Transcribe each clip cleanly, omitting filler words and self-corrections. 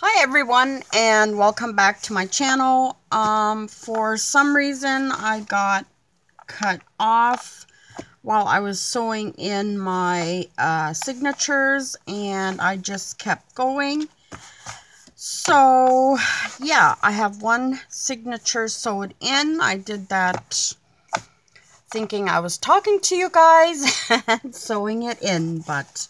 Hi everyone, and welcome back to my channel. For some reason I got cut off while I was sewing in my signatures, and I just kept going. So yeah, I have one signature sewed in. I did that thinking I was talking to you guys and sewing it in, but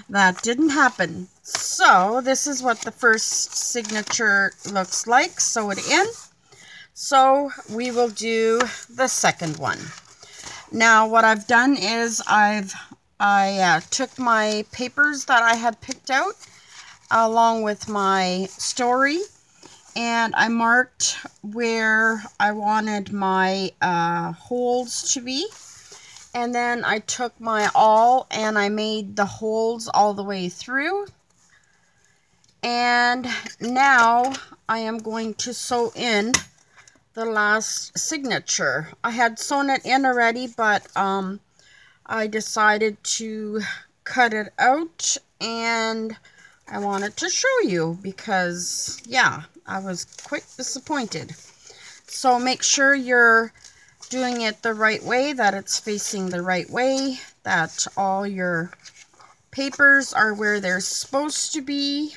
that didn't happen. So this is what the first signature looks like, sew it in. So we will do the second one. Now what I've done is I took my papers that I had picked out along with my story, and I marked where I wanted my holes to be. And then I took my awl and I made the holes all the way through. And now I am going to sew in the last signature. I had sewn it in already, but I decided to cut it out, and I wanted to show you because, yeah, I was quite disappointed. So make sure you're doing it the right way, that it's facing the right way, that all your papers are where they're supposed to be,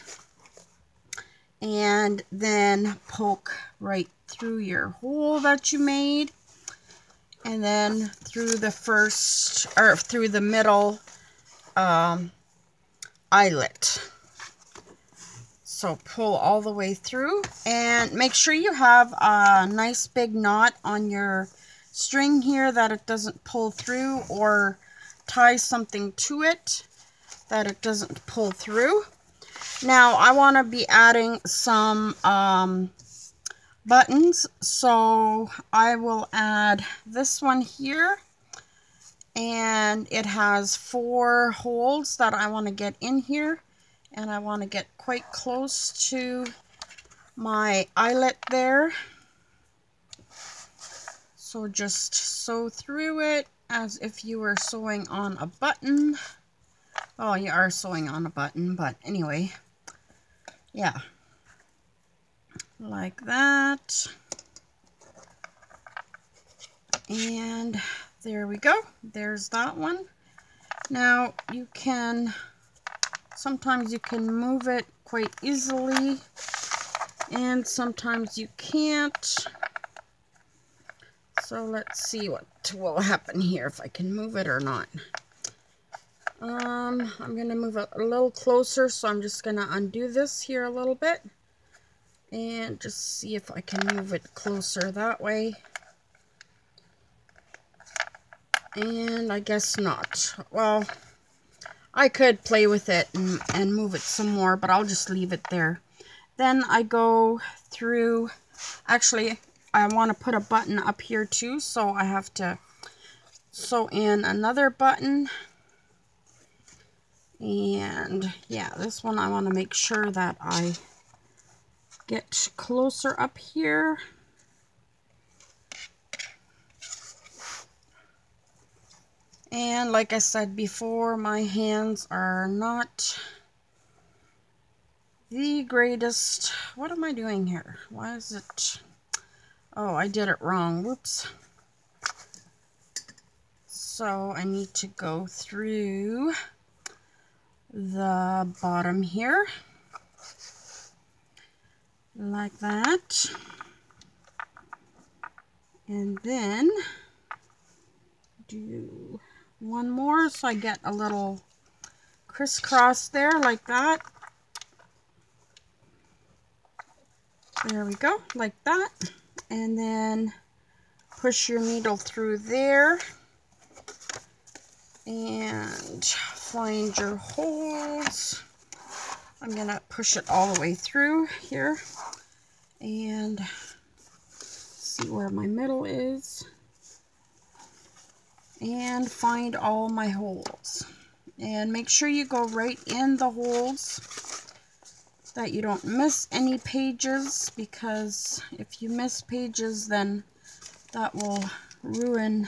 and then poke right through your hole that you made, and then through the first, or through the middle eyelet. So pull all the way through, and make sure you have a nice big knot on your string here, that it doesn't pull through, or tie something to it that it doesn't pull through. Now I want to be adding some buttons, so I will add this one here, and it has 4 holes that I want to get in here, and I want to get quite close to my eyelet there. So just sew through it as if you were sewing on a button. Oh, you are sewing on a button, but anyway, yeah, like that. And there we go. There's that one. Now you can, sometimes you can move it quite easily, and sometimes you can't. So let's see what will happen here, if I can move it or not. I'm going to move it a little closer, so I'm just going to undo this here a little bit and just see if I can move it closer that way. And I guess not. Well, I could play with it and move it some more, but I'll just leave it there. Then I go through, actually, I want to put a button up here too, so I have to sew in another button. And yeah, this one I want to make sure that I get closer up here. And like I said before, my hands are not the greatest. What am I doing here? Why is it? Oh, I did it wrong. Whoops. So I need to go through the bottom here, like that. And then do one more, so I get a little crisscross there, like that. There we go, like that. And then push your needle through there and find your holes. I'm gonna push it all the way through here and see where my middle is, and find all my holes. And make sure you go right in the holes, that you don't miss any pages, because if you miss pages, then that will ruin,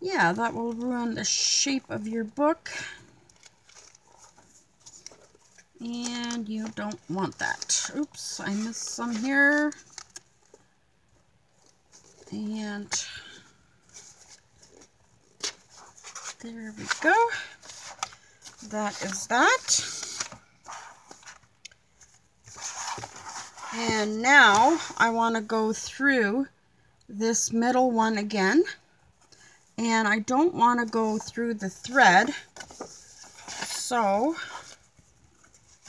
yeah, that will ruin the shape of your book. And you don't want that. Oops, I missed some here. And there we go. That is that. And now I want to go through this middle one again. And I don't want to go through the thread. So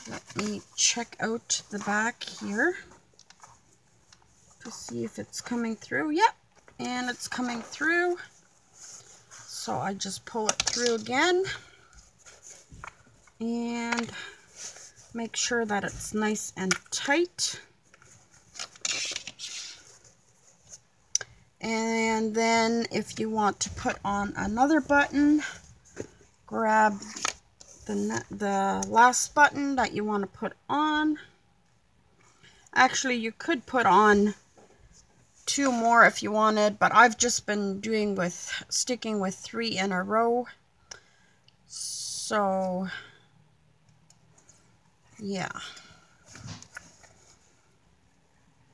let me check out the back here to see if it's coming through. Yep, and it's coming through. So I just pull it through again and make sure that it's nice and tight. And then if you want to put on another button, grab the last button that you want to put on. Actually, you could put on 2 more if you wanted, but I've just been sticking with 3 in a row. So yeah,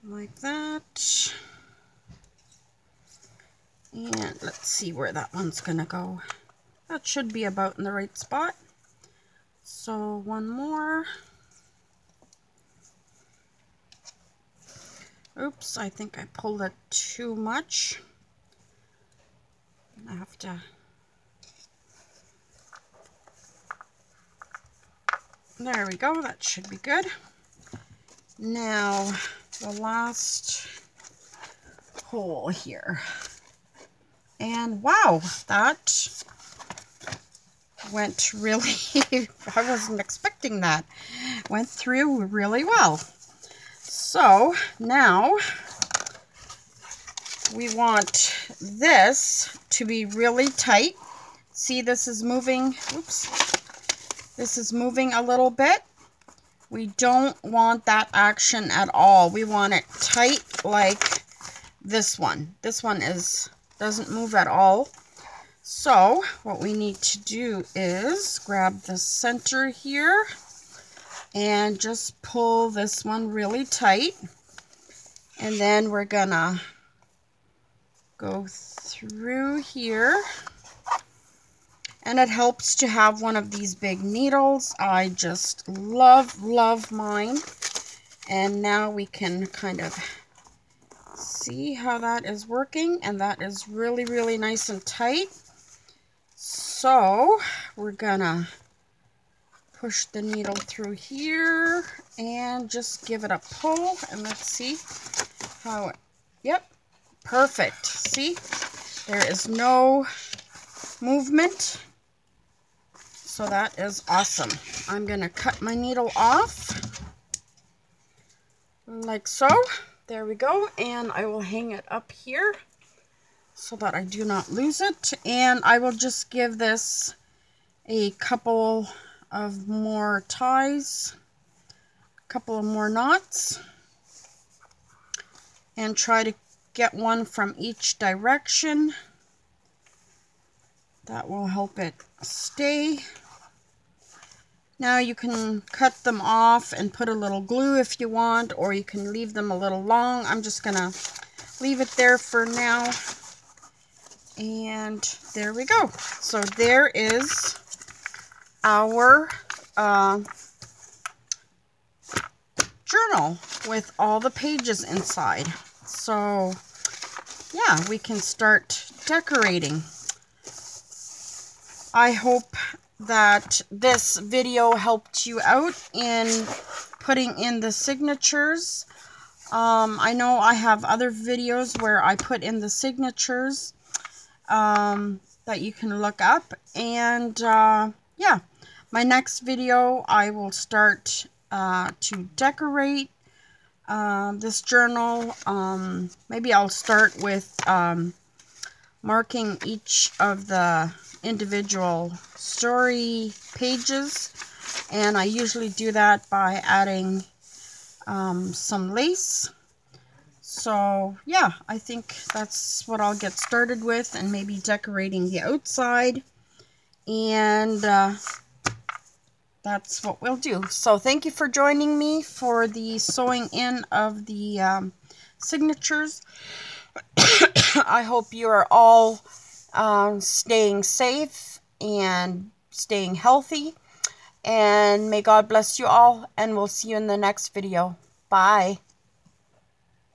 like that. And let's see where that one's gonna go. That should be about in the right spot. So 1 more. Oops, I think I pulled it too much. I have to... There we go, that should be good. Now, the last hole here. And wow, that went really, I wasn't expecting that. Went through really well. So now we want this to be really tight. See, this is moving, oops, this is moving a little bit. We don't want that action at all. We want it tight like this one. This one doesn't move at all. So what we need to do is grab the center here and just pull this one really tight. And then we're gonna go through here. And it helps to have one of these big needles. I just love mine. And now we can kind of see how that is working. And that is really, really nice and tight. So we're gonna push the needle through here and just give it a pull, and let's see how it, yep, perfect. See, there is no movement, so that is awesome. I'm gonna cut my needle off like so. There we go, and I will hang it up here so that I do not lose it. And I will just give this a couple of more ties, a couple of more knots, and try to get one from each direction. That will help it stay. Now you can cut them off and put a little glue if you want, or you can leave them a little long. I'm just gonna leave it there for now. And there we go. So there is our journal with all the pages inside. So yeah, we can start decorating. I hope that this video helped you out in putting in the signatures. I know I have other videos where I put in the signatures that you can look up. And yeah, my next video I will start to decorate this journal. Maybe I'll start with marking each of the individual story pages, and I usually do that by adding some lace. So yeah, I think that's what I'll get started with, and maybe decorating the outside. And that's what we'll do. So thank you for joining me for the sewing in of the signatures. I hope you are all staying safe and staying healthy. And may God bless you all. And we'll see you in the next video. Bye.